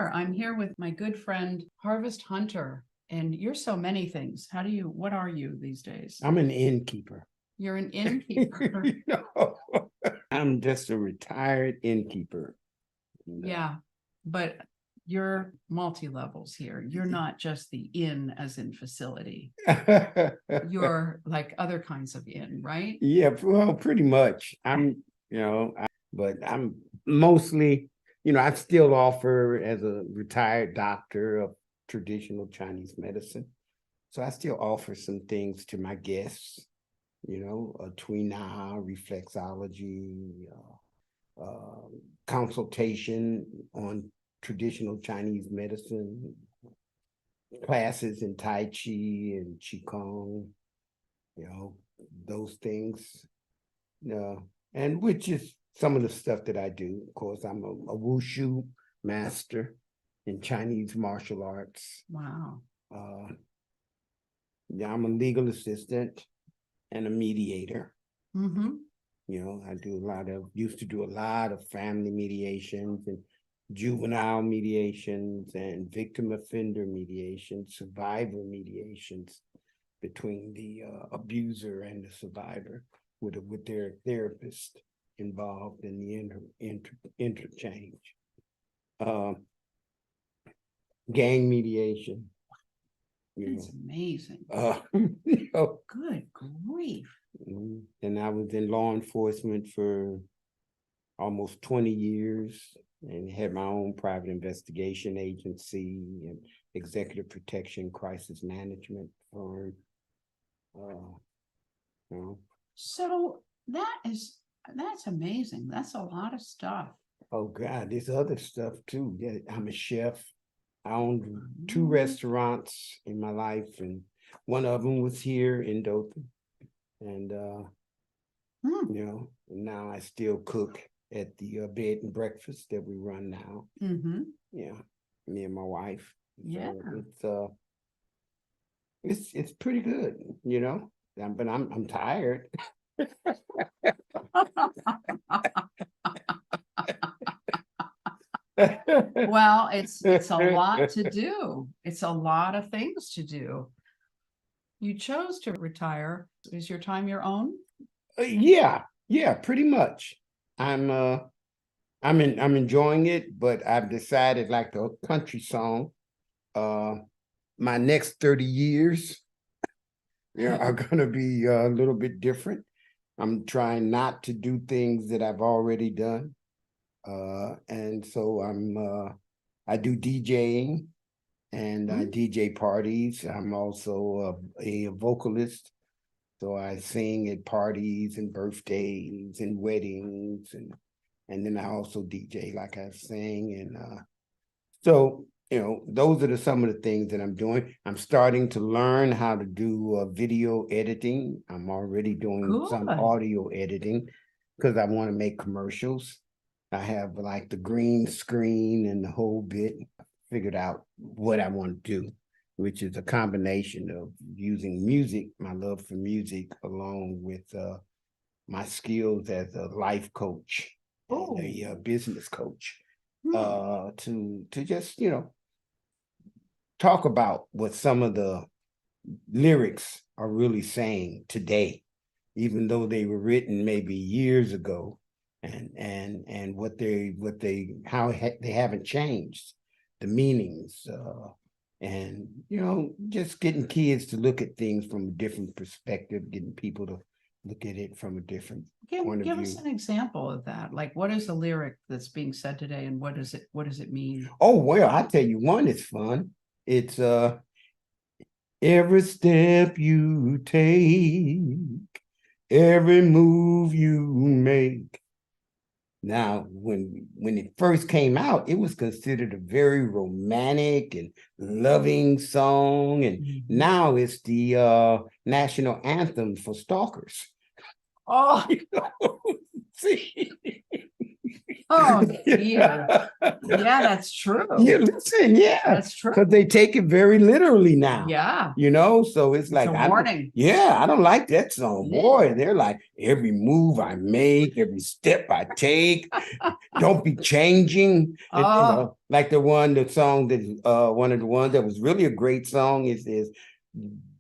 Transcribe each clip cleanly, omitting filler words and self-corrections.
are. I'm here with my good friend, Harvest Hunter, and you're so many things. What are you these days? I'm an innkeeper. You're an innkeeper. No, I'm just a retired innkeeper. Yeah, but you're multi-levels here. You're not just the inn as in facility. You're like other kinds of inn, right? Yeah, well, pretty much. But I'm mostly, I still offer as a retired doctor of traditional Chinese medicine. So I still offer some things to my guests, a Tuina, reflexology, consultation on traditional Chinese medicine, classes in Tai Chi and Qigong, those things. And which is some of the stuff that I do. Of course, I'm a wushu master in Chinese martial arts. Wow. Yeah, I'm a legal assistant and a mediator. Mm-hmm. I used to do a lot of family mediations and juvenile mediations and victim offender mediations, survivor mediations between the abuser and the survivor with their therapist involved in the interchange. Gang mediation. It's amazing. Good grief. And I was in law enforcement for almost 20 years and had my own private investigation agency and executive protection crisis management firm. So that's amazing. That's a lot of stuff. Oh God, there's other stuff too. Yeah, I'm a chef. I owned 2 restaurants in my life, and one of them was here in Dothan. And now I still cook at the bed and breakfast that we run now. Mm-hmm. Yeah, me and my wife. Yeah, so it's pretty good, but I'm tired. well, it's a lot to do. It's a lot of things to do. You chose to retire. Is your time your own? Yeah, pretty much. I'm enjoying it, but I've decided, like the country song, my next 30 years are gonna be a little bit different. I'm trying not to do things that I've already done. And so I do DJing and I DJ parties. I'm also a vocalist. So I sing at parties and birthdays and weddings, and then I also DJ, like I sing. And so, those are some of the things that I'm doing. I'm starting to learn how to do video editing. I'm already doing some audio editing because I want to make commercials. I have like the green screen and the whole bit. I figured out what I want to do, which is a combination of using music, my love for music, along with my skills as a life coach and a business coach, to just, talk about what some of the lyrics are really saying today, even though they were written maybe years ago, and how they haven't changed, the meanings, and just getting kids to look at things from a different perspective, getting people to look at it from a different point of view. Give us an example of that. Like, what is a lyric that's being said today, and what does it mean? Oh, well, I tell you, one is fun. It's every step you take, every move you make. Now, when it first came out, it was considered a very romantic and loving song, and now it's the national anthem for stalkers. Oh, See, Oh, dear. Yeah, that's true. Yeah, listen, yeah. That's true. Because they take it very literally now. Yeah. So it's like, a warning. I don't like that song. Yeah. Boy, they're like, every move I make, every step I take, don't be changing. Oh. Like the song that one of the ones that was really a great song is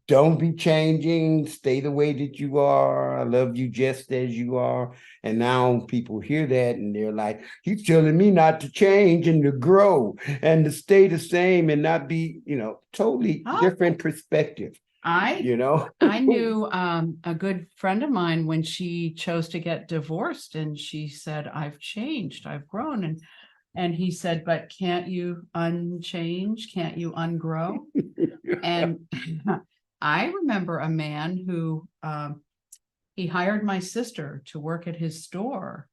don't be changing, stay the way that you are. I love you just as you are. And now people hear that and they're like, he's telling me not to change and to grow and to stay the same and not be, totally different perspective. I knew a good friend of mine when she chose to get divorced, and she said, I've changed, I've grown. And he said, but can't you unchange? Can't you ungrow? And I remember a man who he hired my sister to work at his store,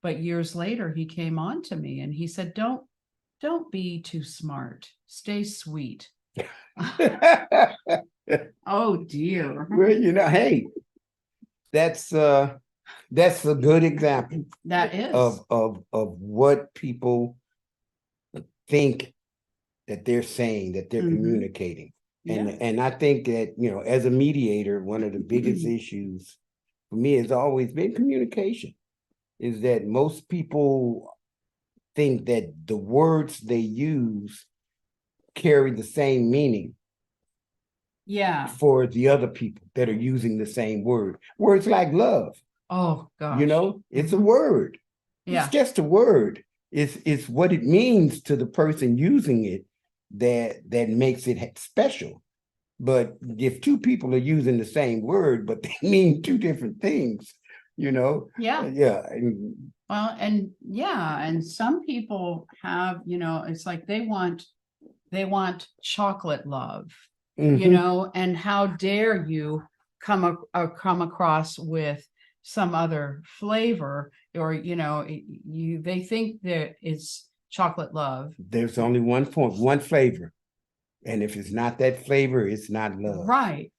but years later he came on to me and he said, don't be too smart, stay sweet. Oh dear. Well, hey, that's a good example. That is of what people think that they're saying, that they're communicating. And I think that, as a mediator, one of the biggest issues for me has always been communication, is that most people think that the words they use carry the same meaning for the other people that are using the same word. Words like love. Oh gosh. It's a word. It's just a word. It's what it means to the person using it that makes it special. But if two people are using the same word, but they mean two different things, Well, and some people have, it's like they want chocolate love, and how dare you come across with some other flavor, or they think that it's chocolate love. There's only one flavor, and if it's not that flavor, it's not love, right?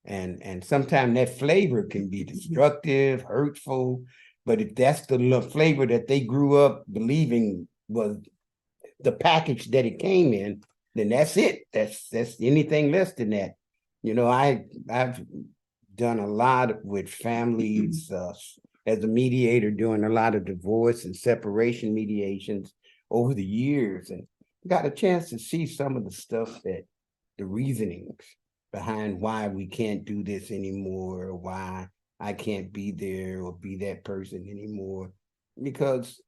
And sometimes that flavor can be destructive, hurtful, but if that's the flavor that they grew up believing was the package that it came in, then that's it. That's anything less than that. I've done a lot with families as a mediator, doing a lot of divorce and separation mediations over the years, and got a chance to see some of the stuff that the reasonings behind why we can't do this anymore, or why I can't be there or be that person anymore, because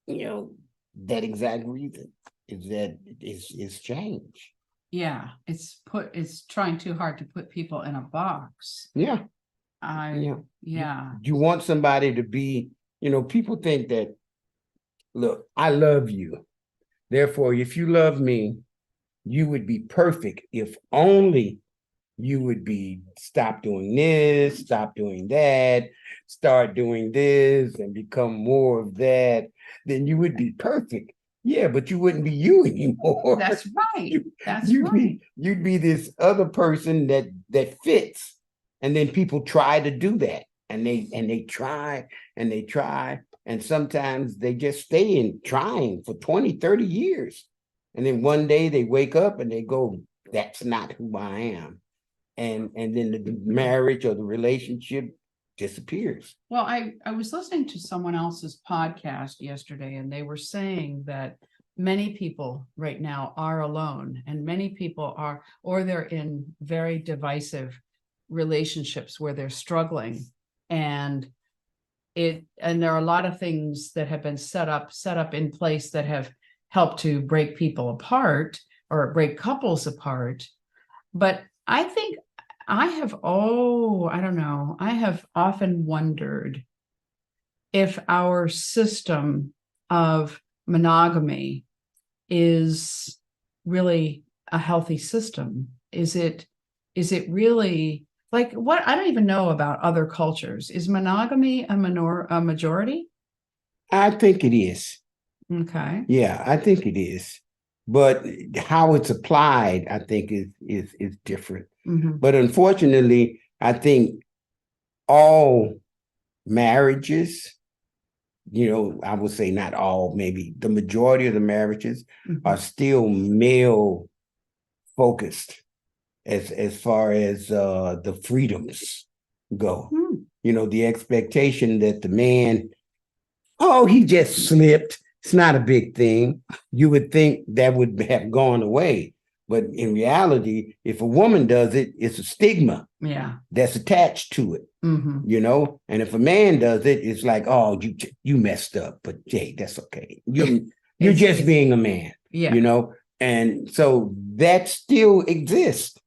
that exact reason is that it's change. Yeah, it's trying too hard to put people in a box. Yeah. You want somebody to be, people think that, look, I love you. Therefore, if you love me, you would be perfect if only you would stop doing this, stop doing that, start doing this, and become more of that, then you would be perfect. Yeah, but you wouldn't be you anymore. That's right. You'd be this other person that fits. And then people try to do that. And they try and they try. And sometimes they just stay in trying for 20, 30 years. And then one day they wake up and they go, that's not who I am. And then the marriage or the relationship disappears. Well, I was listening to someone else's podcast yesterday, and they were saying that many people right now are alone, and many people are, or they're in very divisive relationships where they're struggling. And there are a lot of things that have been set up in place that have helped to break people apart or break couples apart. But I think I have often wondered if our system of monogamy is really a healthy system. Is it really, like, what? I don't even know about other cultures. Is monogamy a majority? I think it is. Okay. Yeah, I think it is. But how it's applied, I think is different. But unfortunately, I think all marriages I would say not all, maybe the majority of the marriages Mhm. are still male focused as far as the freedoms go. Hmm. The expectation that the man, oh, he just slipped. It's not a big thing. You would think that would have gone away. But in reality, if a woman does it, it's a stigma Yeah. that's attached to it. Mhm. And if a man does it, it's like, oh, you messed up, but Jay, that's okay. You're just being a man, Yeah. and so that still exists,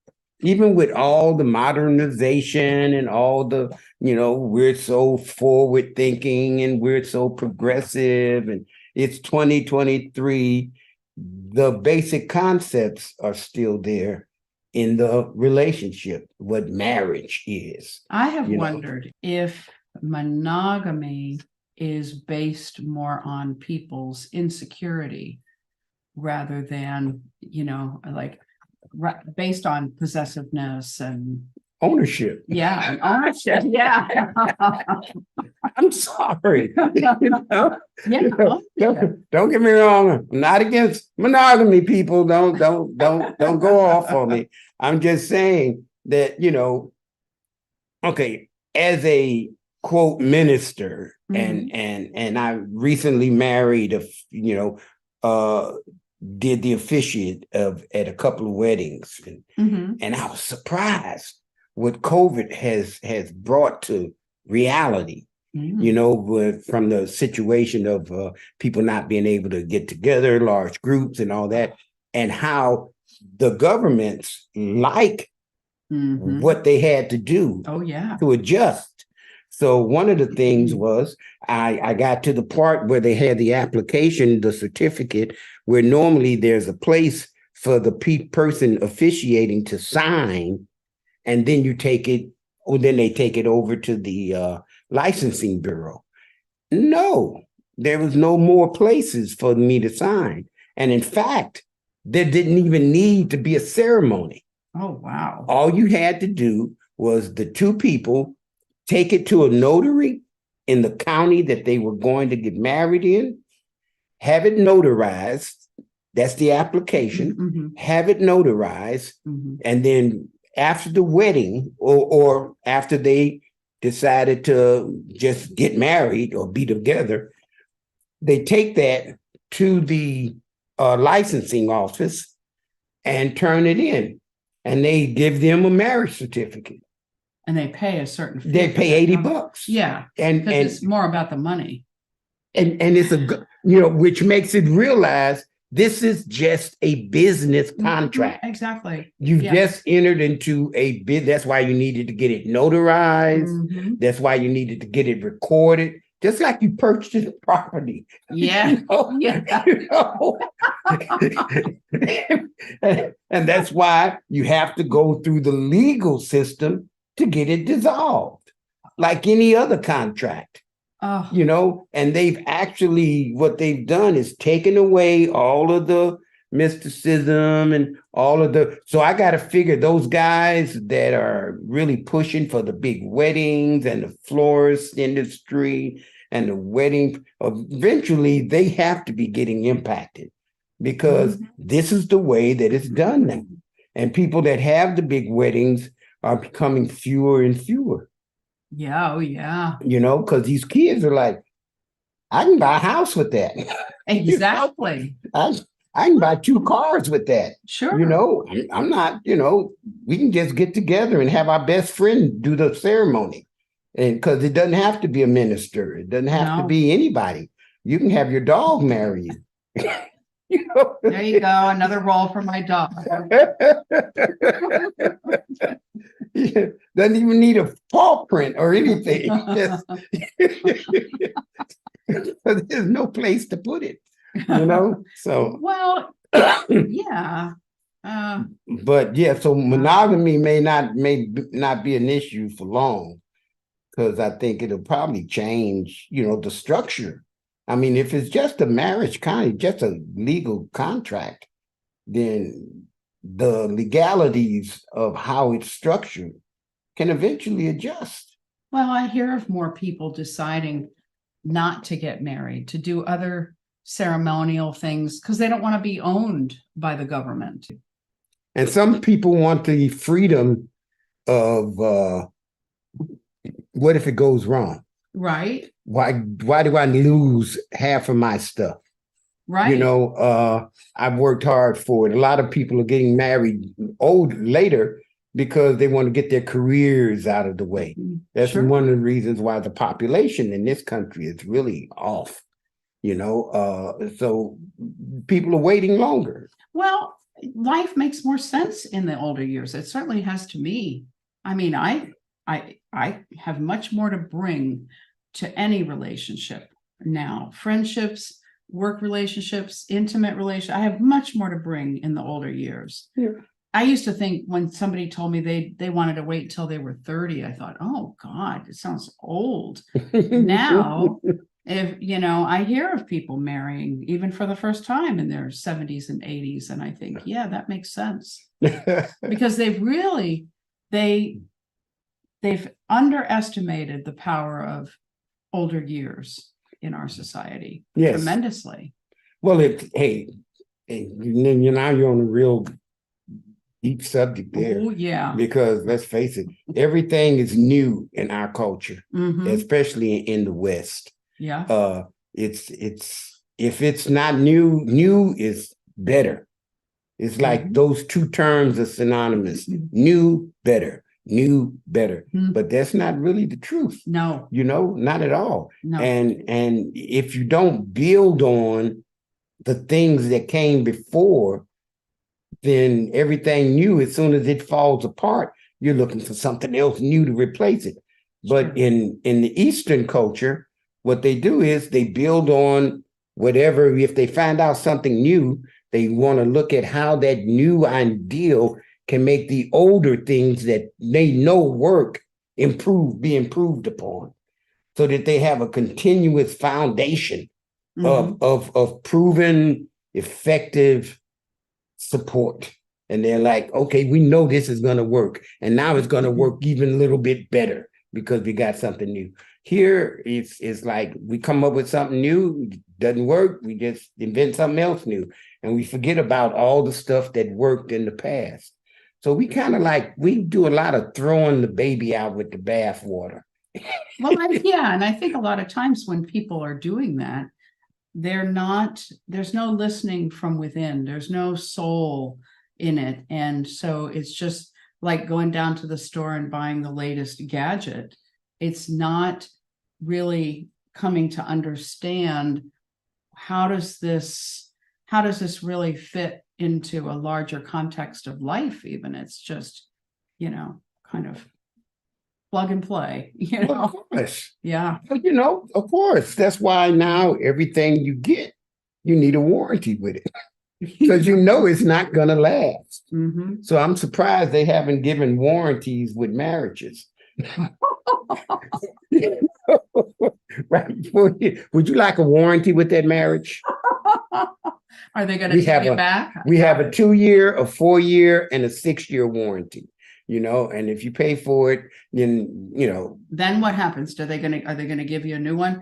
even with all the modernization and all the, we're so forward thinking and we're so progressive and it's 2023. The basic concepts are still there in the relationship, what marriage is. I have wondered if monogamy is based more on people's insecurity rather than, like based on possessiveness and Ownership. yeah, and ownership. Yeah. I'm sorry. Yeah. Don't get me wrong. I'm not against monogamy, people. Don't go off on me. I'm just saying that, okay, as a quote minister, and I recently married did the officiate at a couple of weddings, and I was surprised what COVID has brought to reality. From the situation of people not being able to get together, large groups and all that, and how the governments like what they had to do to adjust. So one of the things was I got to the part where they had the application, the certificate, where normally there's a place for the person officiating to sign, and then you take it, or then they take it over to the licensing bureau. No, there was no more places for me to sign. And in fact, there didn't even need to be a ceremony. Oh, wow. All you had to do was the two people take it to a notary in the county that they were going to get married in, have it notarized. That's the application. Have it notarized. And then after the wedding, or after they decided to just get married or be together, they take that to the licensing office and turn it in. And they give them a marriage certificate. And they pay a certain fee. They pay $80. Yeah. And it's more about the money. And it's which makes it realize this is just a business contract. Exactly. You've just entered into a bid. That's why you needed to get it notarized. That's why you needed to get it recorded. Just like you purchased property. Yeah. And that's why you have to go through the legal system to get it dissolved, like any other contract. And they've actually, what they've done is taken away all of the mysticism and all of so I got to figure those guys that are really pushing for the big weddings and the florist industry and the wedding, eventually they have to be getting impacted, because this is the way that it's done now. And people that have the big weddings are becoming fewer and fewer. Yeah. Oh, yeah. Because these kids are like, I can buy a house with that. Exactly. I can buy 2 cars with that. Sure. I'm not, we can just get together and have our best friend do the ceremony. And because it doesn't have to be a minister. It doesn't have to be anybody. You can have your dog marry you. There you go. Another role for my dog. Yeah, doesn't even need a paw print or anything. There's no place to put it, So well, yeah. But yeah, so monogamy may not be an issue for long, because I think it'll probably change, the structure. I mean, if it's just a marriage just a legal contract, then the legalities of how it's structured can eventually adjust. Well, I hear of more people deciding not to get married, to do other ceremonial things because they don't want to be owned by the government. And some people want the freedom of what if it goes wrong? Right. Why do I lose half of my stuff? Right. You know, I've worked hard for it. A lot of people are getting married later because they want to get their careers out of the way. That's Sure. one of the reasons why the population in this country is really off. You know, so people are waiting longer. Well, life makes more sense in the older years. It certainly has to me. I mean, I have much more to bring to any relationship now. Friendships, work relationships, intimate relationships. I have much more to bring in the older years. Yeah. I used to think when somebody told me they wanted to wait until they were 30, I thought, oh God, it sounds old. Now, if you know, I hear of people marrying even for the first time in their 70s and 80s, and I think, yeah, that makes sense. Because they've underestimated the power of older years in our society. Yes. Tremendously. Well, hey, now you're on a real deep subject there. Oh, yeah. Because let's face it, everything is new in our culture, Mhm. especially in the West. Yeah. It's if it's not new, new is better. It's like those two terms are synonymous. New, better. New, better. But that's not really the truth. No. You know, not at all. No. And if you don't build on the things that came before, then everything new, as soon as it falls apart, you're looking for something else new to replace it. But Sure. in the Eastern culture, what they do is they build on whatever. If they find out something new, they want to look at how that new ideal can make the older things that they know work be improved upon, so that they have a continuous foundation of proven effective support. And they're like, okay, we know this is going to work. And now it's going to work even a little bit better because we got something new. Here, it's like we come up with something new, doesn't work, we just invent something else new. And we forget about all the stuff that worked in the past. So we kind of we do a lot of throwing the baby out with the bathwater. Well, yeah, and I think a lot of times when people are doing that, there's no listening from within. There's no soul in it. And so it's just like going down to the store and buying the latest gadget. It's not really coming to understand how does this really fit into a larger context of life even. It's just, kind of plug and play, Well, of course. Yeah. But, of course, that's why now everything you get, you need a warranty with it. Because it's not going to last. So I'm surprised they haven't given warranties with marriages. Right. Would you like a warranty with that marriage? Are they going to take it back? We have a 2-year, a 4-year, and a 6-year warranty. And if you pay for it, then Then what happens? Are they gonna give you a new one?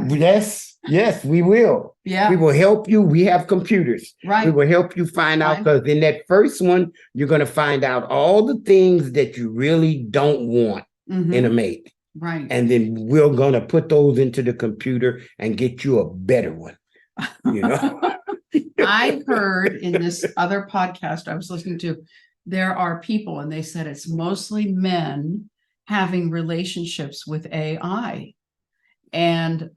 Yes, we will. Yeah. We will help you. We have computers. Right. We will help you find out, because in that first one, you're going to find out all the things that you really don't want in a mate. Right. And then we're going to put those into the computer and get you a better one. I heard in this other podcast I was listening to, there are people, and they said it's mostly men having relationships with AI. And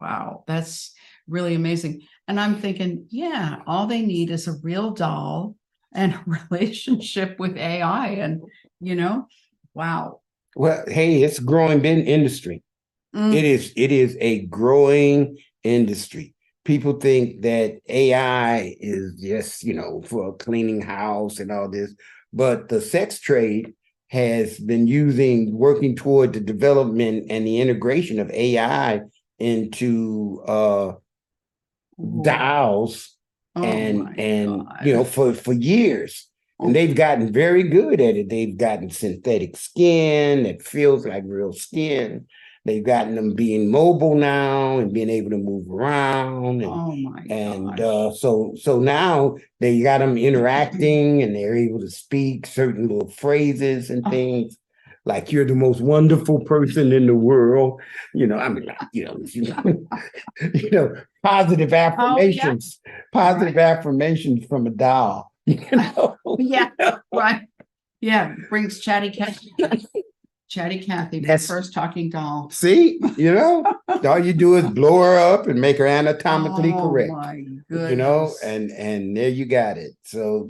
wow, that's really amazing. And I'm thinking, yeah, all they need is a real doll and a relationship with AI. And, wow. Well, hey, it's a growing industry. It is a growing industry. People think that AI is just, for a cleaning house and all this, but the sex trade has been working toward the development and the integration of AI into dolls for years. And they've gotten very good at it. They've gotten synthetic skin that feels like real skin. They've gotten them being mobile now and being able to move around. Oh my And gosh. so now they got them interacting and they're able to speak certain little phrases and Oh. things. Like you're the most wonderful person in the world. I mean, like, positive affirmations, positive affirmations from a doll. Yeah, right. Yeah, brings Chatty Cathy, the That's first talking doll. See, all you do is blow her up and make her anatomically Oh correct. my goodness. And there you got it. So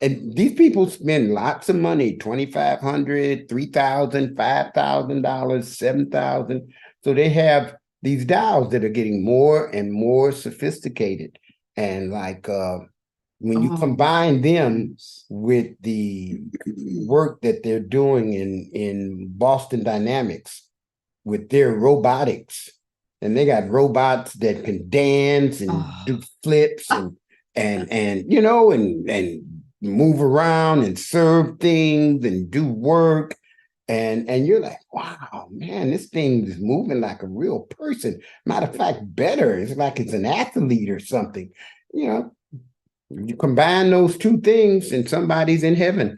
and these people spend lots of money, $2,500, $3,000, $5,000, $7,000. So they have these dolls that are getting more and more sophisticated. And like when you combine them with the work that they're doing in Boston Dynamics with their robotics, and they got robots that can dance and do flips and move around and serve things and do work. And you're like, wow, man, this thing is moving like a real person. Matter of fact, better. It's like it's an athlete or something. You combine those two things and somebody's in heaven.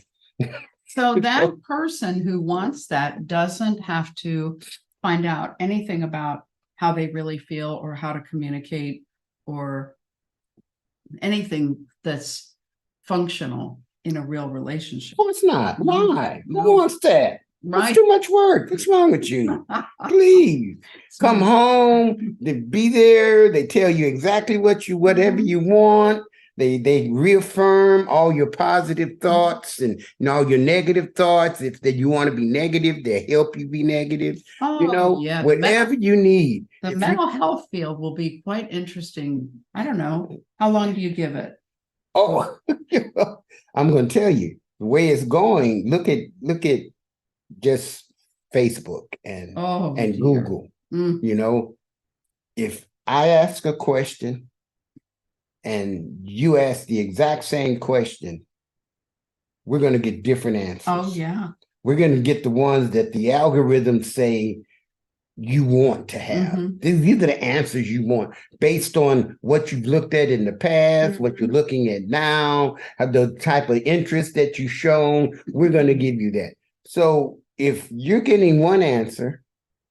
So that person who wants that doesn't have to find out anything about how they really feel or how to communicate or anything that's functional in a real relationship. Well, it's not. Why? No. Who wants that? Right. It's too much work. What's wrong with you? Please come home. They be there. They tell you exactly whatever you want. They reaffirm all your positive thoughts and all your negative thoughts. If you want to be negative, they help you be negative. Yeah, whatever you need. The mental health field will be quite interesting. I don't know. How long do you give it? Oh, I'm going to tell you the way it's going. Look at just Facebook and Google. If I ask a question and you ask the exact same question, we're going to get different answers. Oh, yeah. We're going to get the ones that the algorithms say you want to have. These are the answers you want based on what you've looked at in the past, what you're looking at now, the type of interest that you've shown. We're going to give you that. So if you're getting one answer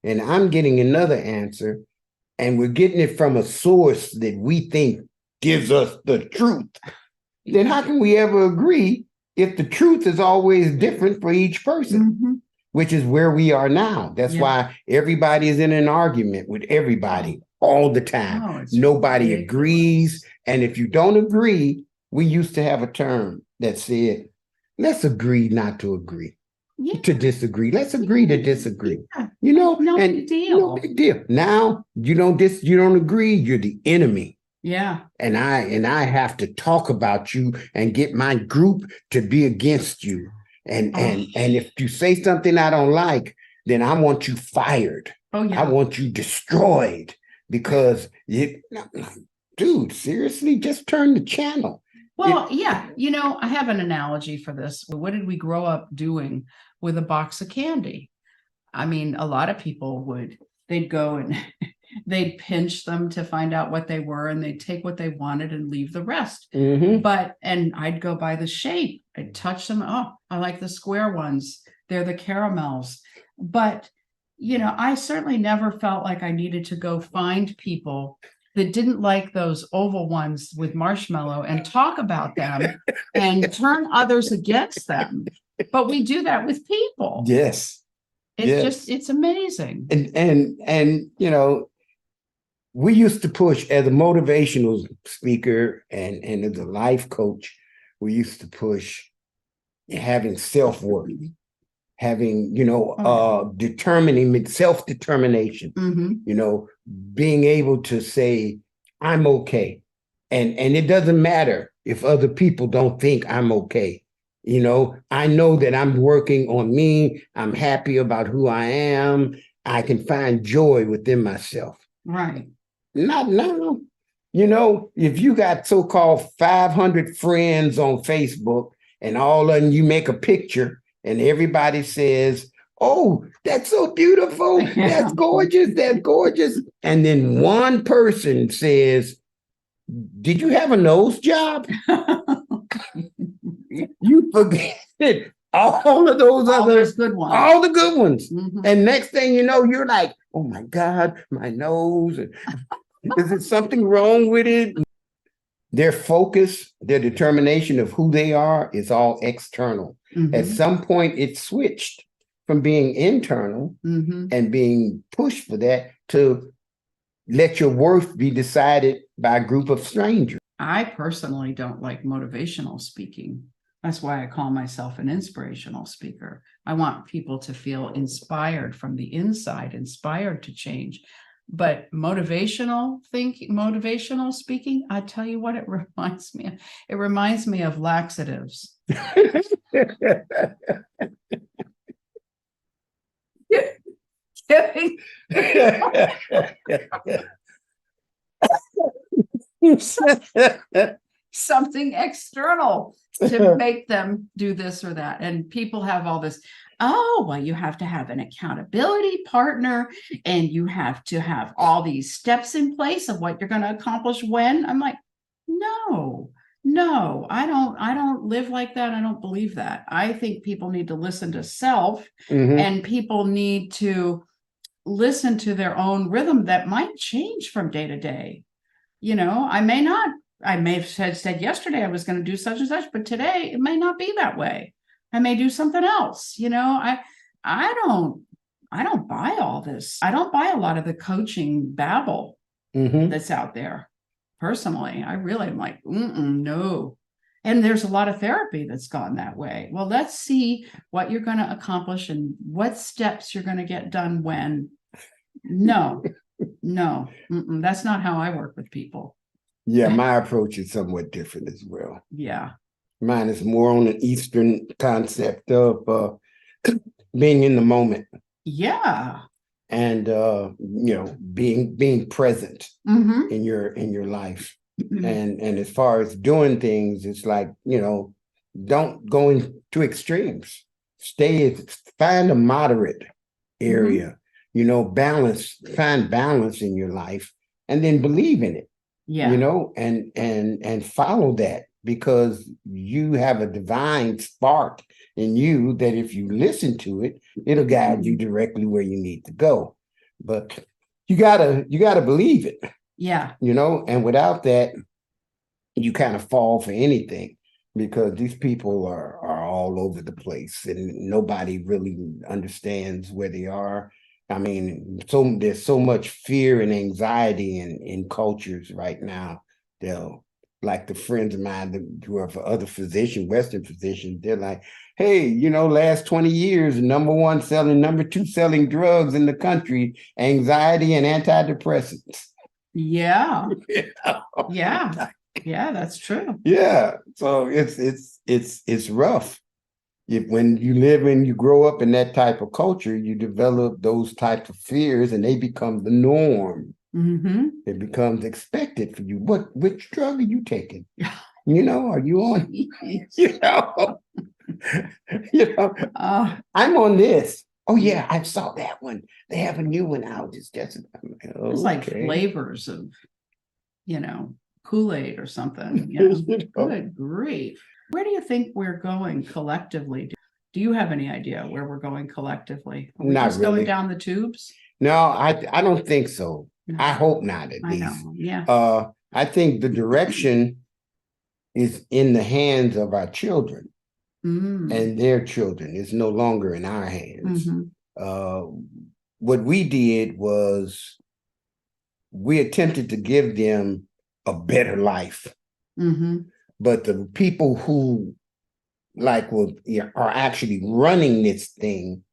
and I'm getting another answer, and we're getting it from a source that we think gives us the truth, then how can we ever agree if the truth is always different for each person? Which is where we are now. That's why everybody is in an argument with everybody all the time. Nobody agrees. And if you don't agree, we used to have a term that said, let's agree not to agree. To disagree. Let's agree to disagree. No big deal. No big deal. Now you don't agree, you're the enemy. Yeah. And I have to talk about you and get my group to be against you. And if you say something I don't like, then I want you fired. Oh, yeah. I want you destroyed because dude, seriously, just turn the channel. Well, I have an analogy for this. What did we grow up doing with a box of candy? I mean, a lot of people they'd go and they'd pinch them to find out what they were, and they'd take what they wanted and leave the rest. And I'd go by the shape. I'd touch them. Oh, I like the square ones. They're the caramels. But, I certainly never felt like I needed to go find people that didn't like those oval ones with marshmallow and talk about them and turn others against them. But we do that with people. Yes. It's amazing. And we used to push as a motivational speaker and as a life coach, we used to push having self-worth, having, determining self-determination, being able to say, I'm okay. And it doesn't matter if other people don't think I'm okay. I know that I'm working on me. I'm happy about who I am. I can find joy within myself. Right. Not now. If you got so-called 500 friends on Facebook and all of them, you make a picture and everybody says, oh, that's so beautiful. That's gorgeous. That's gorgeous. And then one person says, did you have a nose job? You forget all of those other good ones. All the good ones. Mhm. And next thing you know, you're like, oh my God, my nose. Is there something wrong with it? Their focus, their determination of who they are is all external. At some point, it switched from being internal and being pushed for that to let your worth be decided by a group of strangers. I personally don't like motivational speaking. That's why I call myself an inspirational speaker. I want people to feel inspired from the inside, inspired to change. But motivational speaking, I tell you what, it reminds me of. It reminds me of laxatives. Something external to make them do this or that. And people have all this, oh, well, you have to have an accountability partner and you have to have all these steps in place of what you're going to accomplish when. I'm like, no, I don't live like that. I don't believe that. I think people need to listen to self and people need to listen to their own rhythm that might change from day to day. You know, I may have said yesterday I was going to do such and such, but today it may not be that way. I may do something else. You know, I don't buy all this. I don't buy a lot of the coaching babble that's out there. Personally, I really am like, no. And there's a lot of therapy that's gone that way. Well, let's see what you're going to accomplish and what steps you're going to get done when. No, that's not how I work with people. Yeah, my approach is somewhat different as well. Yeah. Mine is more on an Eastern concept of being in the moment. Yeah. And you know, being present in your life. And as far as doing things, it's like, you know, don't go into extremes. Find a moderate area, you know, find balance in your life and then believe in it. Yeah. You know, and follow that, because you have a divine spark in you that if you listen to it, it'll guide you directly where you need to go. But you gotta believe it. Yeah. You know, and without that, you kind of fall for anything, because these people are all over the place and nobody really understands where they are. I mean, there's so much fear and anxiety in cultures right now. They'll, like the friends of mine who are for other Western physicians, they're like, hey, you know, last 20 years, number 2 selling drugs in the country, anxiety and antidepressants. Yeah. Yeah, that's true. Yeah. So it's rough. When you grow up in that type of culture, you develop those types of fears and they become the norm. It becomes expected for you. Which drug are you taking? You know, are you on? You know, I'm on this. Oh yeah, I saw that one. They have a new one out. It's like flavors of, you know, Kool-Aid or something. You know? Good grief. Where do you think we're going collectively? Do you have any idea where we're going collectively? Are we Not just really. going down the tubes? No, I don't think so. I hope not, at least. I know. Yeah. I think the direction is in the hands of our children and their children. It's no longer in our hands. What we did was we attempted to give them a better life. But the people who are actually running this thing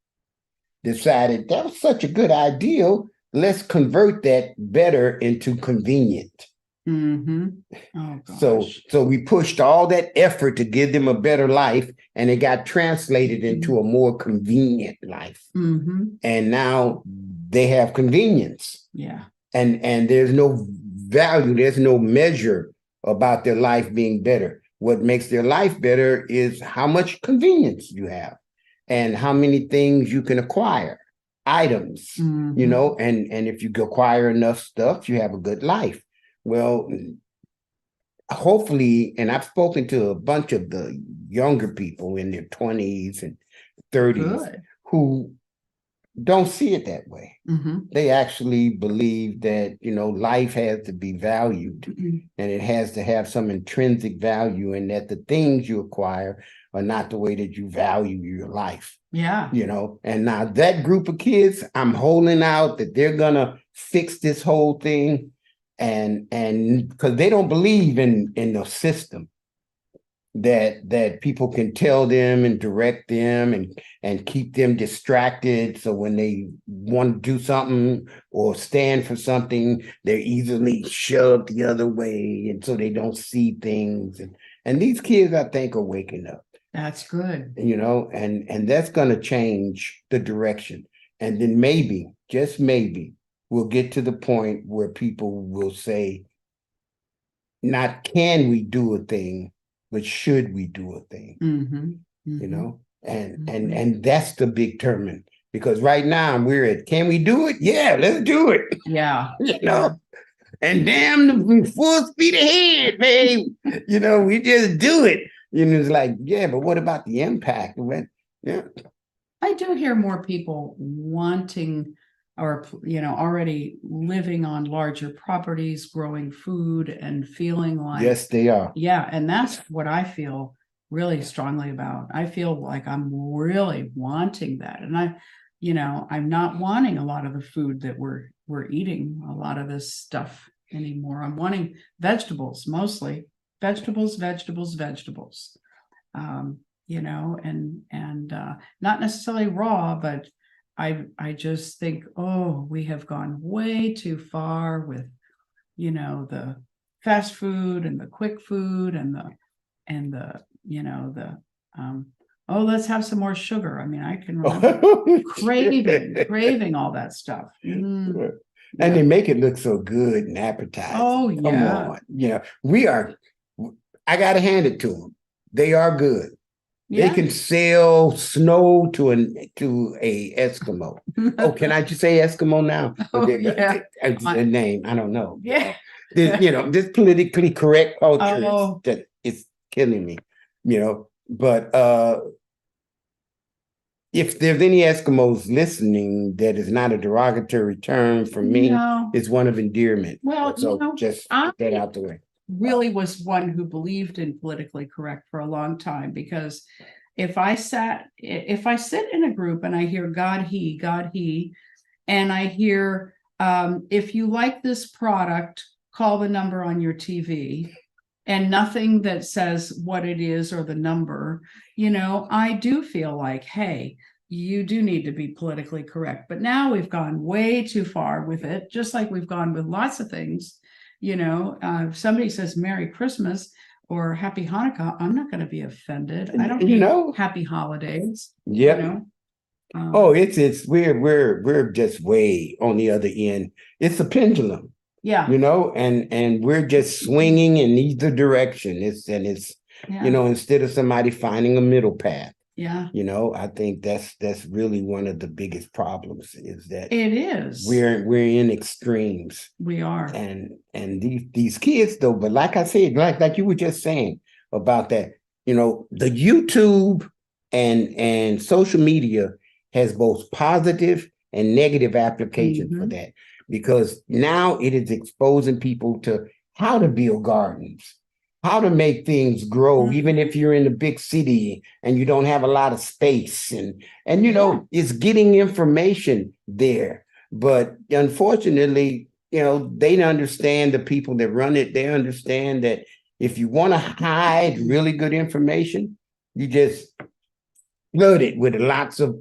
decided that was such a good idea. Let's convert that better into convenient. Oh, gosh. So we pushed all that effort to give them a better life, and it got translated into a more convenient life. And now they have convenience. Yeah. And there's no value, there's no measure about their life being better. What makes their life better is how much convenience you have. and how many things you can acquire, items, you Mhm. know, and if you acquire enough stuff, you have a good life. Well, hopefully, and I've spoken to a bunch of the younger people in their 20s and 30s Good. who don't see it that way. Mhm. They actually believe that, you know, life has to be valued and it has to have some intrinsic value, and that the things you acquire are not the way that you value your life. Yeah. You know, and now that group of kids, I'm holding out that they're gonna fix this whole thing, and because they don't believe in the system that people can tell them and direct them and keep them distracted, so when they want to do something or stand for something, they're easily shoved the other way, and so they don't see things, and these kids, I think, are waking up. That's good. You know, and that's going to change the direction, and then maybe, just maybe, we'll get to the point where people will say, not can we do a thing, but should we do a thing? Mhm. You Mhm. know, and Mhm. and that's the big turn, because right now we're at, can we do it? Yeah, let's do it. Yeah. You know, and damn, the full speed ahead, babe. You know, we just do it. You know, it's like, yeah, but what about the impact? Yeah. I do hear more people wanting, or, you know, already living on larger properties, growing food and feeling like, Yes, they are. yeah, and that's what I feel really strongly about. I feel like I'm really wanting that. And you know, I'm not wanting a lot of the food that we're eating, a lot of this stuff anymore. I'm wanting vegetables, mostly vegetables, vegetables, vegetables. You know, and not necessarily raw, but I just think, oh, we have gone way too far with, you know, the fast food and the quick food and the you know, the oh, let's have some more sugar. I mean, I can remember craving all that stuff. And Yeah. they make it look so good and appetizing. Oh, Come yeah. on. You know, I got to hand it to them. They are good. They Yeah. can sell snow to a Eskimo. Oh, can I just say Eskimo now? Oh, yeah. A name, I don't know. Yeah. You know, this politically correct culture Oh. that is killing me. You know, but if there's any Eskimos listening, that is not a derogatory term for me. No. It's one of endearment. Well, So you know, just I get that out the way. really was one who believed in politically correct for a long time, because if I sit in a group and I hear God he, and I hear, if you like this product, call the number on your TV, and nothing that says what it is or the number, you know, I do feel like, hey, you do need to be politically correct. But now we've gone way too far with it, just like we've gone with lots of things. You know, if somebody says Merry Christmas or Happy Hanukkah, I'm not going to be offended. I don't You need know, Happy Holidays. yep. You know, Oh, it's we're just way on the other end. It's a pendulum, yeah, you know, and we're just swinging in either direction. It's you yeah, know, instead of somebody finding a middle path, yeah. you know, I think that's really one of the biggest problems, is that It is. we're in extremes. We are. And these kids though, but like I said, like you were just saying about that, you know, the YouTube and social media has both positive and negative application for that, because now it is exposing people to how to build gardens, how to make things grow, even if you're in a big city and you don't have a lot of space, and you know, it's getting information there. But unfortunately, you know, they understand, the people that run it, they understand that if you want to hide really good information, you just flood it with lots of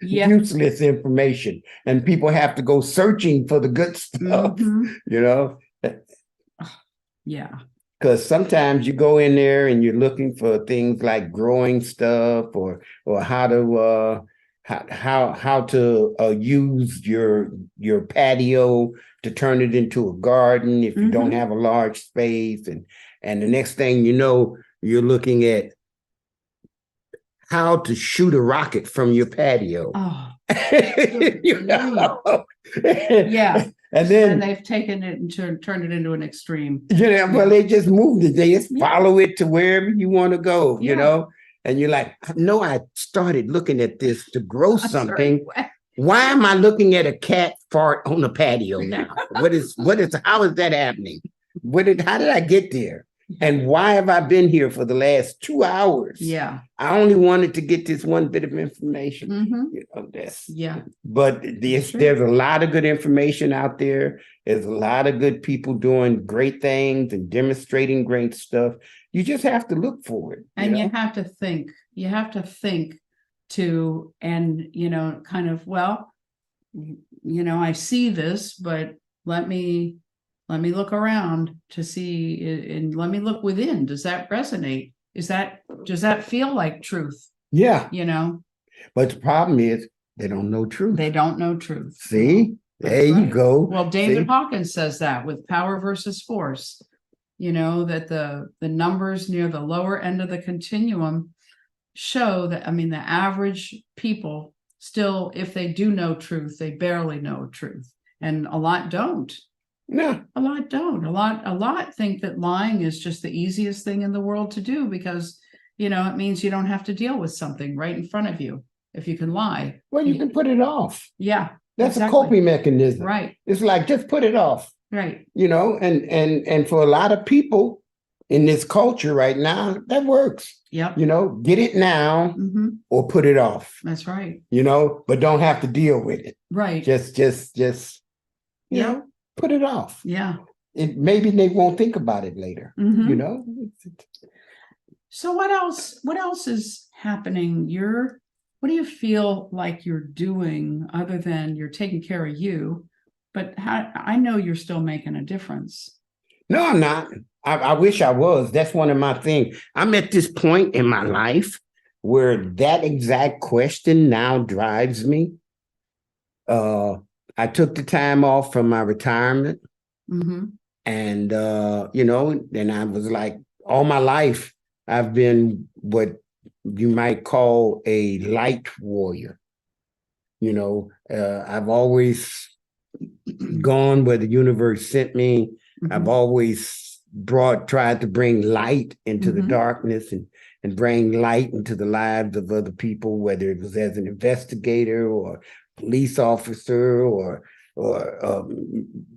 useless information, and people have to go searching for the good stuff, you know? Yeah. Because sometimes you go in there and you're looking for things like growing stuff, or how to how to use your patio to turn it into a garden if you don't have a large space, and the next thing you know, you're looking at how to shoot a rocket from your patio. Oh, You know? yeah. And And then, they've taken it and turned it into an extreme. well, they just moved it. They just Yeah. follow it to wherever you want to go, you Yeah. know? And you're like, no, I started looking at this to grow something. Why am I looking at a cat fart on the patio now? How is that happening? How did I get there? And why have I been here for the last 2 hours? Yeah. I only wanted to get this one bit of information. Mhm. You know, Yeah. but there's a lot of good information out there. There's a lot of good people doing great things and demonstrating great stuff. You just have to look for it. And you have to think. You have to think and kind of, well, I see this, but let me look around to see, and let me look within. Does that resonate? Does that feel like truth? Yeah. But the problem is they don't know truth. They don't know truth. See? There you go. Well, David Hawkins says that with power versus force, that the numbers near the lower end of the continuum show that, the average people still, if they do know truth, they barely know truth. And a lot don't. Yeah. A lot don't. A lot think that lying is just the easiest thing in the world to do because, it means you don't have to deal with something right in front of you. If you can lie. Well, you can put it off. Yeah. That's a coping mechanism. Right. It's like, just put it off. Right. And for a lot of people in this culture right now, that works. Yep. Get it now or put it off. That's right. But don't have to deal with it. Right. Just, put it off. Yeah. Maybe they won't think about it later. So what else is happening? What do you feel like you're doing other than you're taking care of you? But I know you're still making a difference. No, I'm not. I wish I was. That's one of my things. I'm at this point in my life where that exact question now drives me. I took the time off from my retirement. And, then I was like, all my life, I've been what you might call a light warrior. I've always gone where the universe sent me. I've always tried to bring light into the darkness and bring light into the lives of other people, whether it was as an investigator or police officer or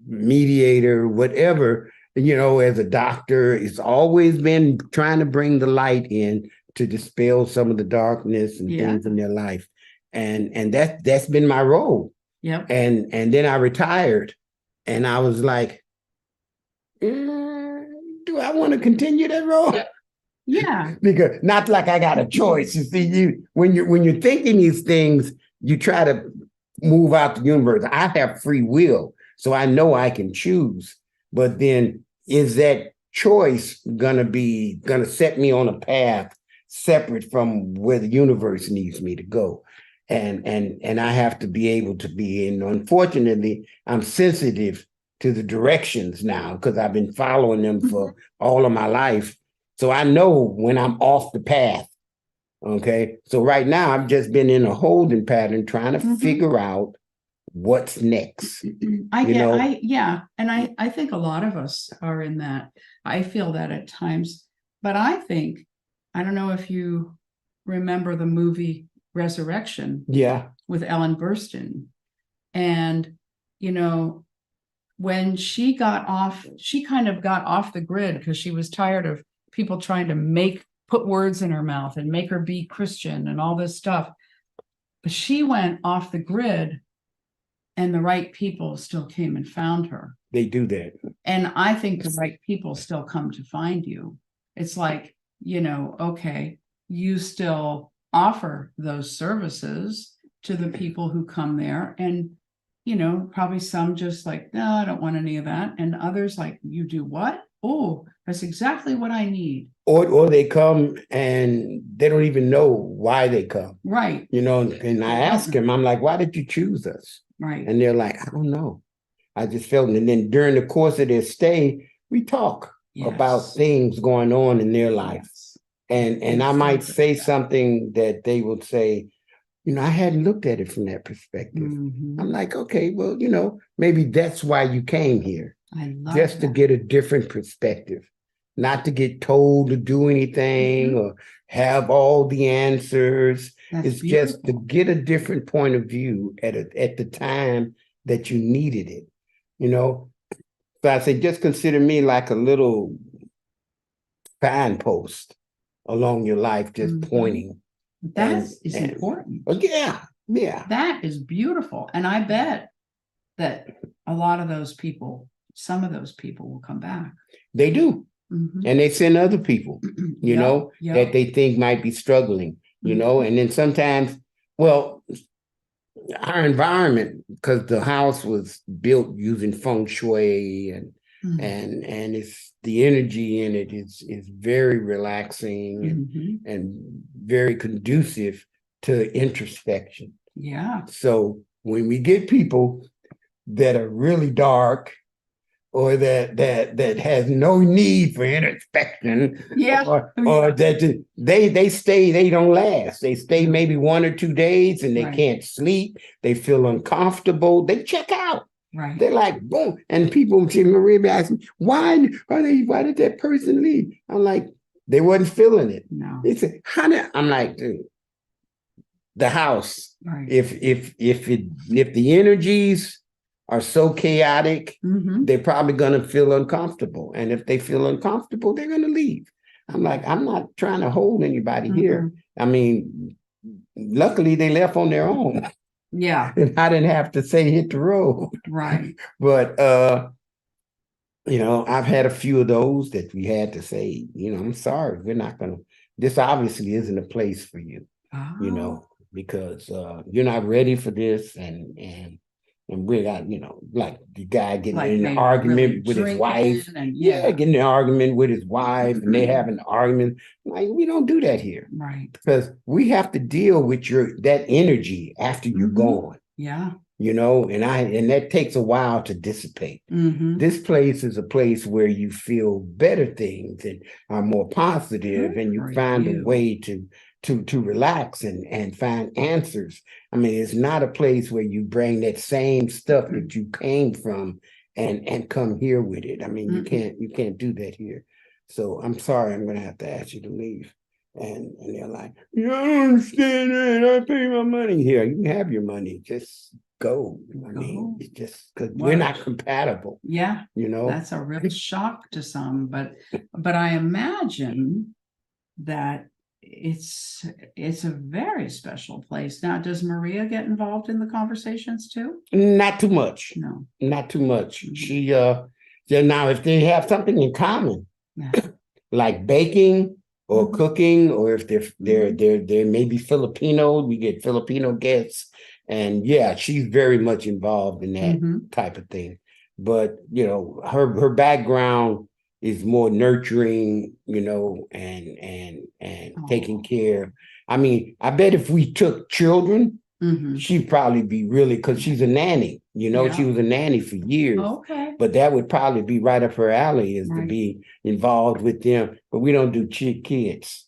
mediator, whatever, as a doctor. It's always been trying to bring the light in to dispel some of the darkness and things in their life. And that's been my role. Yeah. And then I retired and I was like, do I want to continue that role? Yeah. Because not like I got a choice. You see, when you're thinking these things, you try to move out the universe. I have free will, so I know I can choose. But then is that choice gonna set me on a path separate from where the universe needs me to go? And I have to be able to be in. Unfortunately, I'm sensitive to the directions now because I've been following them for all of my life. So I know when I'm off the path. Okay. So right now I've just been in a holding pattern trying to figure out what's next. And I think a lot of us are in that. I feel that at times, but I don't know if you remember the movie Resurrection. Yeah. With Ellen Burstyn. And, when she kind of got off the grid because she was tired of people trying to put words in her mouth and make her be Christian and all this stuff. But she went off the grid and the right people still came and found her. They do that. And I think the right people still come to find you. It's like, okay, you still offer those services to the people who come there. And, probably some just like, no, I don't want any of that. And others like, you do what? Oh, that's exactly what I need. Or they come and they don't even know why they come. Right. And I ask them, I'm like, why did you choose us? Right. And they're like, I don't know. I just felt it. And then during the course of their stay, we talk about things going on in their life. And I might say something that they would say, I hadn't looked at it from that perspective. Mhm. I'm like, okay, well, maybe that's why you came here, I love just to that. get a different perspective, not to get told to do anything or have all the answers. That's It's just to beautiful. get a different point of view at the time that you needed it, So I say, just consider me like a little signpost along your life, just pointing. That is important. Yeah. That is beautiful. And I bet that a lot of those people, some of those people will come back. They do. Mhm. And they send other people, Yep. that they think might be struggling, and then sometimes, well, our environment, because the house was built using feng shui and it's the energy in it is very relaxing and very conducive to introspection. Yeah. So when we get people that are really dark or that has no need for introspection, or that they stay, they don't last. They stay maybe 1 or 2 days and they can't sleep. They feel uncomfortable. They check out. Right. They're like, boom. And people, Maria be asking, why did that person leave? I'm like, they wasn't feeling it. No. They said, honey, I'm like, dude, the house. Right. If the energies are so chaotic, they're probably going to feel uncomfortable. And if they feel uncomfortable, they're going to leave. I'm like, I'm not trying to hold anybody here. I mean, luckily they left on their own. Yeah. And I didn't have to say hit the road. Right. But, I've had a few of those that we had to say, I'm sorry, we're not going to, this obviously isn't a place for you, because you're not ready for this. And we got, like the guy getting in an argument with his wife. Getting in an argument with his wife and they have an argument. Like, we don't do that here. Right. Because we have to deal with that energy after you're gone. Yeah. And that takes a while to dissipate. This place is a place where you feel better things and are more positive, and you find a way to relax and find answers. I mean, it's not a place where you bring that same stuff that you came from and come here with it. I mean, you can't do that here. So I'm sorry, I'm gonna have to ask you to leave. And they're like, you don't understand that. I pay my money here. You can have your money. Just go. I mean, it's just because we're not compatible. Yeah. That's a real shock to some, but I imagine that it's a very special place. Now, does Maria get involved in the conversations too? Not too much. No, not too much. She now if they have something in common, like baking or cooking, or if they're maybe Filipino, we get Filipino guests, and she's very much involved in that type of thing. But her background is more nurturing, and taking care. I mean, I bet if we took children, she'd probably be really, because she's a nanny, she was a nanny for years. Okay. But that would probably be right up her alley, is to be involved with them. But we don't do kids.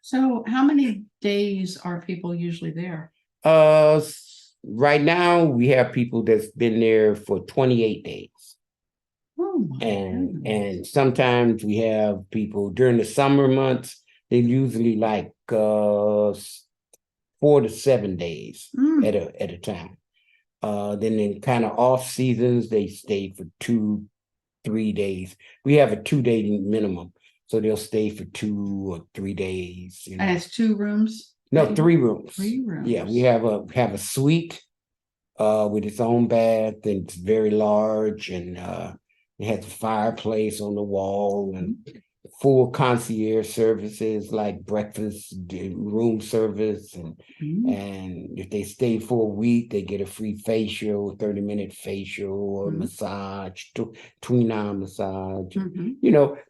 So how many days are people usually there? Right now we have people that's been there for 28 days. Oh my and sometimes we have people during the summer months. They're usually like 4 to 7 days at a time. Then in kind of off seasons, they stay for 2-3 days. We have a 2-day minimum, so they'll stay for 2 or 3 days. And it's 2 rooms? No, 3 rooms. 3 rooms. Yeah, we have a suite with its own bath, and it's very large, and it has a fireplace on the wall and full concierge services like breakfast, room service, and if they stay for a week, they get a free facial, 30-minute facial or massage, tween-arm massage.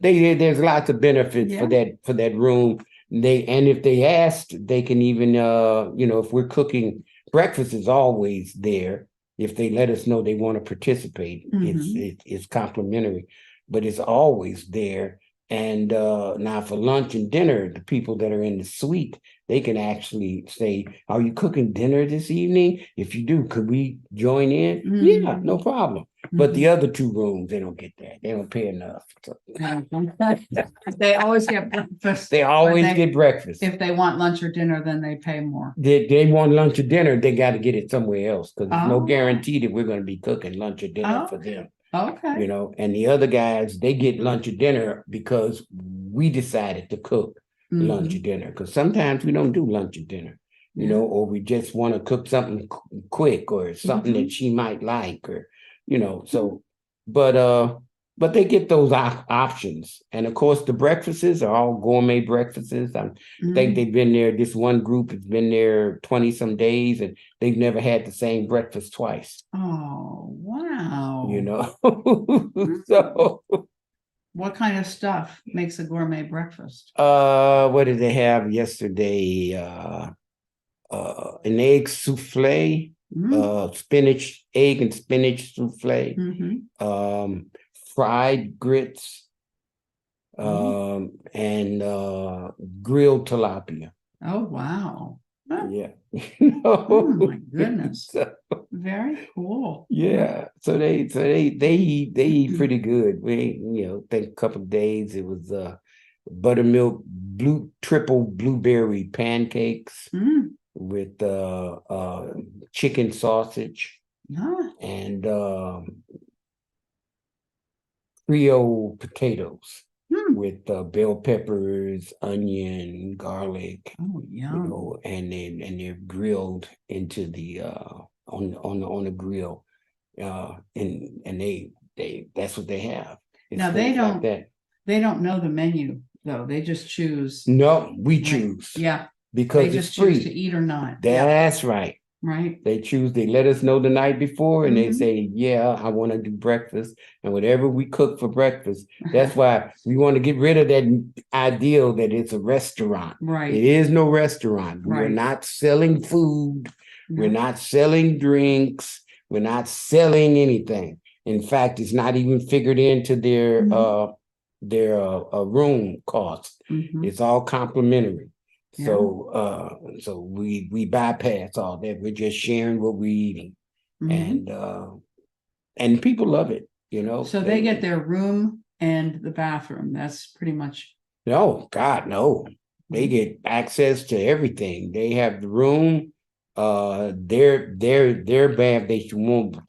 There's lots of benefits for that room. If they asked, they can even if we're cooking, breakfast is always there. If they let us know they want to participate, it's complimentary, but it's always there. And now for lunch and dinner, the people that are in the suite, they can actually say, are you cooking dinner this evening? If you do, could we join in? Yeah, no problem. But the other two rooms, they don't get that. They don't pay enough. So. They always get breakfast. They always get breakfast. If they want lunch or dinner, then they pay more. They want lunch or dinner, they got to get it somewhere else because there's no guarantee that we're going to be cooking lunch or dinner for them. Okay. You know, and the other guys, they get lunch or dinner because we decided to cook lunch or dinner. Because sometimes we don't do lunch or dinner, you know, or we just want to cook something quick or something that she might like, or, you know, so, but they get those options. And of course, the breakfasts are all gourmet breakfasts. I think they've been there. This one group has been there 20 some days and they've never had the same breakfast twice. Oh, wow. You know, so what kind of stuff makes a gourmet breakfast? What did they have yesterday? An egg souffle, spinach, egg and spinach souffle, fried grits, and grilled tilapia. Oh, wow. Yeah. Oh my goodness. Very cool. Yeah. So they eat pretty good. We, you know, think a couple of days it was buttermilk triple blueberry pancakes with chicken sausage and Creole potatoes with bell peppers, onion, garlic. Oh, yum. You know, and they're grilled into the on the grill, and they that's what they have. It's now they don't know the menu though. They just choose. No, we choose. Yeah, because they just choose to eat or not. That's right. Right. They choose, they let us know the night before and they say, yeah, I want to do breakfast. And whatever we cook for breakfast, that's why we want to get rid of that ideal that it's a restaurant. Right. It is no restaurant. We're not selling food. We're not selling drinks. We're not selling anything. In fact, it's not even figured into their room cost. It's all complimentary. So so we bypass all that. We're just sharing what we're eating. And people love it, you know. So they get their room and the bathroom. That's pretty much. No, God, no. They get access to everything. They have the room, their bath,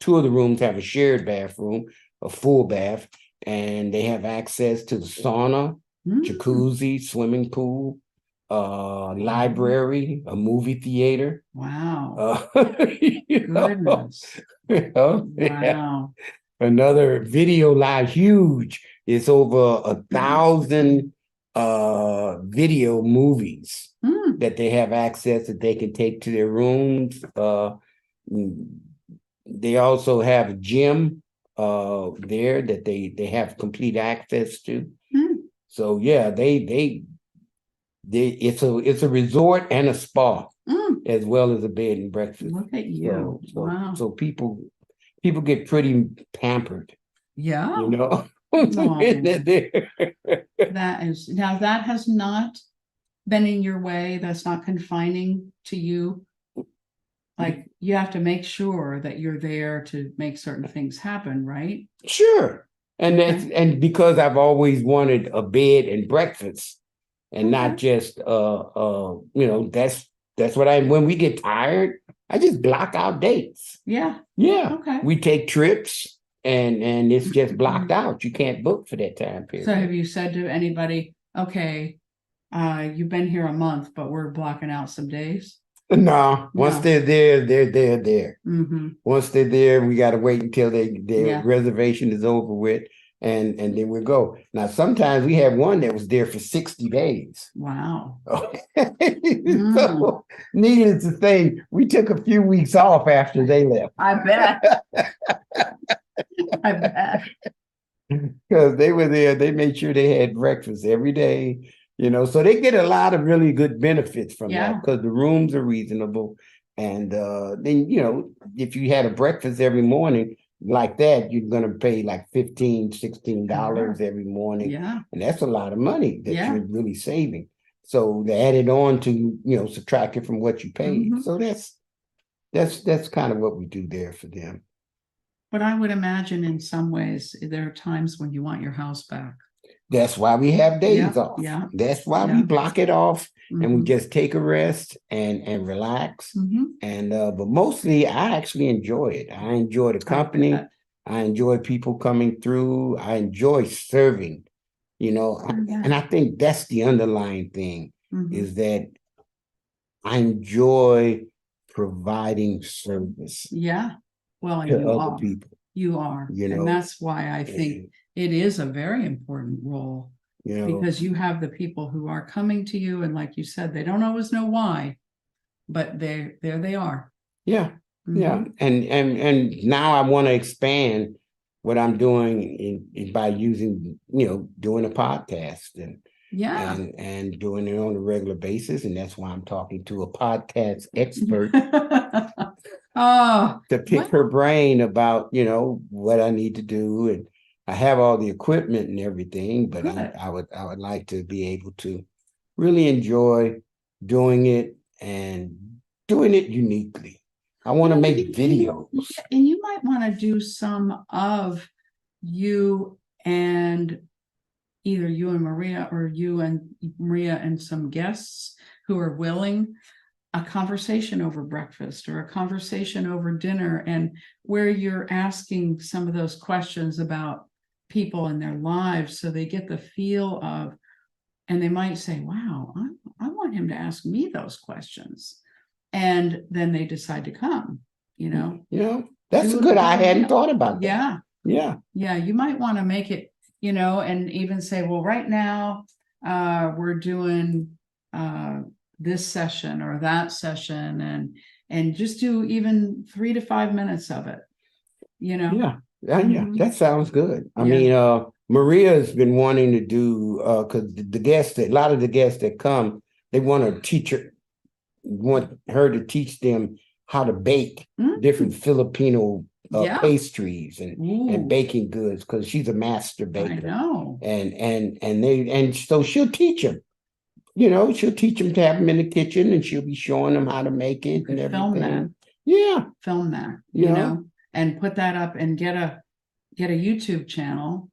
two of the rooms have a shared bathroom, a full bath, and they have access to the sauna, jacuzzi, swimming pool, library, a movie theater. Wow. Goodness. Wow. Yeah. Another video live, huge. It's over 1,000 video movies that they have access that they can take to their rooms. They also have a gym there that they have complete access to. So yeah, it's a resort and a spa as well as a bed and breakfast. Look at you. Wow. So people get pretty pampered. Yeah. You know. That has not been in your way. That's not confining to you. Like you have to make sure that you're there to make certain things happen, right? Sure. And because I've always wanted a bed and breakfast and not just you know, that's what when we get tired, I just block out dates. Yeah. Okay. We take trips and it's just blocked out. You can't book for that time period. So have you said to anybody, okay, you've been here a month, but we're blocking out some days? No, once they're there, they're there. Once they're there, we got to wait until their reservation is over with, and then we'll go. Now, sometimes we had one that was there for 60 days. Wow. So, needless to say, we took a few weeks off after they left. I bet. I bet. Because they were there, they made sure they had breakfast every day. You know, so they get a lot of really good benefits from that because the rooms are reasonable. And then, you know, if you had a breakfast every morning, like that, you're gonna pay like $15, $16 every morning. Yeah. And that's a lot of money that Yeah. you're really saving. So they add it on to, subtract it from what you paid. Mhm. So that's kind of what we do there for them. But I would imagine in some ways, there are times when you want your house back. That's why we have days Yeah, off. yeah, That's why we yeah. block it off and we Mhm. just take a rest and relax. Mhm. And but mostly I actually enjoy it. I enjoy the company. bet. I enjoy people coming through. I enjoy serving, and I think that's the underlying thing Mhm. is that I enjoy providing service Yeah. Well, and to you other are. people, You are. And that's why I think it is a very important role because you have the people who are coming to you, and like you said, they don't always know why, but there they are. Yeah. Yeah. Mhm. And now I want to expand what I'm doing by using, doing a podcast and Yeah. and doing it on a regular basis. And that's why I'm talking to a podcast expert Oh, to pick her brain about, what I need to do. And I have all the equipment and everything, but good. I would like to be able to really enjoy doing it and doing it uniquely. I want to make videos. And you might want to do some of you and either you and Maria or you and Maria and some guests who are willing, a conversation over breakfast or a conversation over dinner, and where you're asking some of those questions about people and their lives so they get the feel of, and they might say, wow, I want him to ask me those questions. And then they decide to come, That's a good, I hadn't thought about that. Yeah. Yeah. Yeah. You might want to make it, and even say, well, right now, we're doing this session or that session, and just do even 3 to 5 minutes of it, Yeah. Yeah, that sounds good. I Yeah. mean, Maria's been wanting to do because a lot of the guests that come, they want her to teach them how to bake different Filipino Yeah. pastries and Ooh, baking goods because she's a master I baker. know. And so she'll teach them. She'll teach them to have them in the kitchen, and she'll be showing them how to make it and Film that. everything. Yeah, Film that, Yeah. and put that up and get a YouTube channel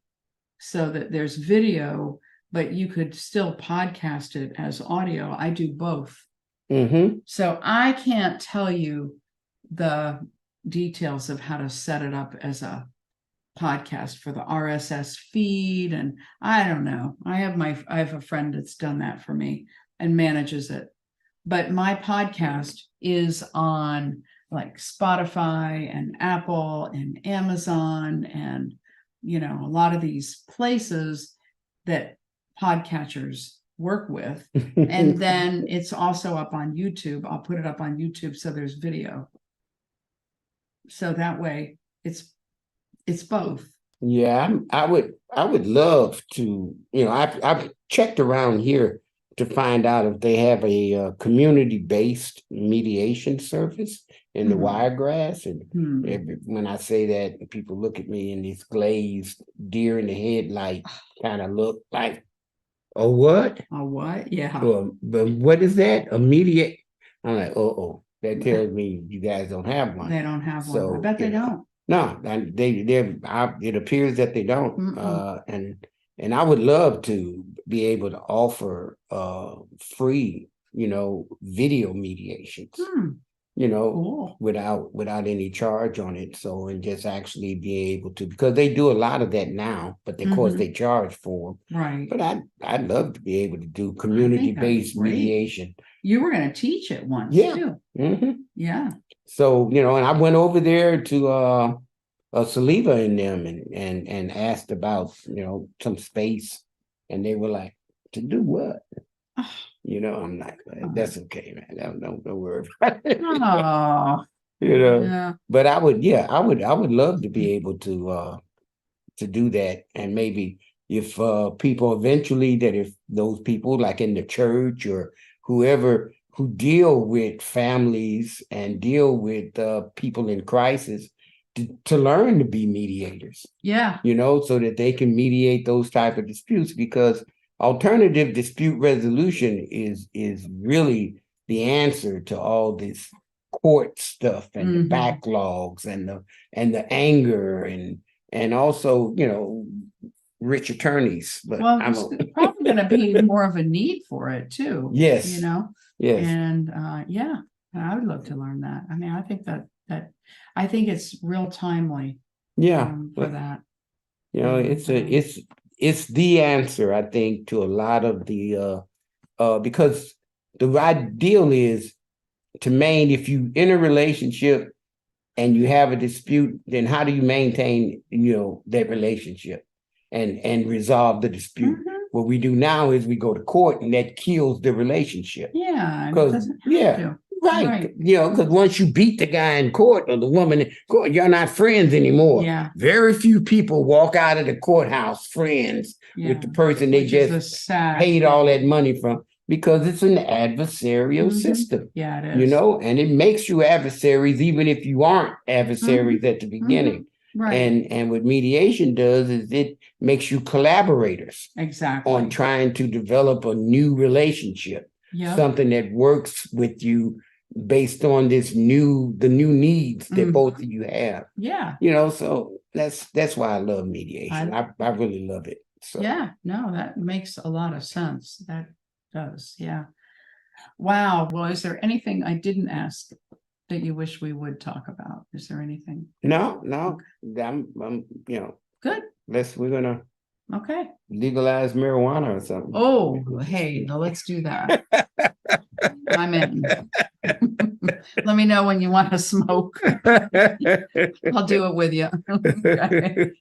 so that there's video, but you could still podcast it as audio. I do both. Mm-hmm. So I can't tell you the details of how to set it up as a podcast for the RSS feed. And I don't know. I have a friend that's done that for me and manages it. But my podcast is on like Spotify and Apple and Amazon and, a lot of these places that podcatchers work with. And then it's also up on YouTube. I'll put it up on YouTube so there's video. So that way it's both. Yeah, I would love to, I've checked around here to find out if they have a community-based mediation service in the Wiregrass. And when I say that, people look at me in these glazed deer in the headlight kind of look like, oh, what? Oh, what? Yeah. But what is that? A mediate? I'm like, that tells me you guys don't have one. They don't have one. So, I bet they don't. No, it appears that they don't. And I would love to be able to offer free, video mediations, Cool. without any charge on it. So, and just actually be able to, because they do a lot of that now, but of course they charge for them. Right. But I'd love to be able to do community-based mediation. You were going to teach it once too. Yeah. So, and I went over there to Saliva and them and asked about, some space, and they were like, to do what? I'm like, that's okay, man. Don't worry about it. Oh. Yeah. But I would love to be able to do that. And maybe if people eventually, that if those people like in the church or whoever who deal with families and deal with people in crisis, to learn to be mediators, Yeah. so that they can mediate those type of disputes, because alternative dispute resolution is really the answer to all this court stuff and the backlogs and the anger and also, rich attorneys. But Well, there's probably going to be more of a need for it too. Yes. Yes. And yeah, I would love to learn that. I mean, I think that I think it's real timely. Yeah. For that. It's the answer, I think, to a lot of the because the ideal is to maintain, if you in a relationship and you have a dispute, then how do you maintain, that relationship and resolve the dispute? What we do now is we go to court, and that kills the relationship. Yeah. Because right. Because once you beat the guy in court or the woman in court, you're not friends anymore. Yeah. Very few people walk out of the courthouse friends with the person they just paid all that money from, because it's an adversarial system. Yeah, it is. And it makes you adversaries even if you aren't adversaries at the beginning. Right. And what mediation does is it makes you collaborators. Exactly. On trying to develop a new relationship. Yep. Something that works with you based on the new needs that both of you have. Yeah. So that's why I love mediation. I really love it. So yeah, no, that makes a lot of sense. That does. Yeah. Wow. Well, is there anything I didn't ask that you wish we would talk about? Is there anything? No. Okay. I'm good. We're gonna legalize marijuana or something. Oh, hey, no, let's do that. I'm in. Let me know when you want to smoke. I'll do it with you. Okay.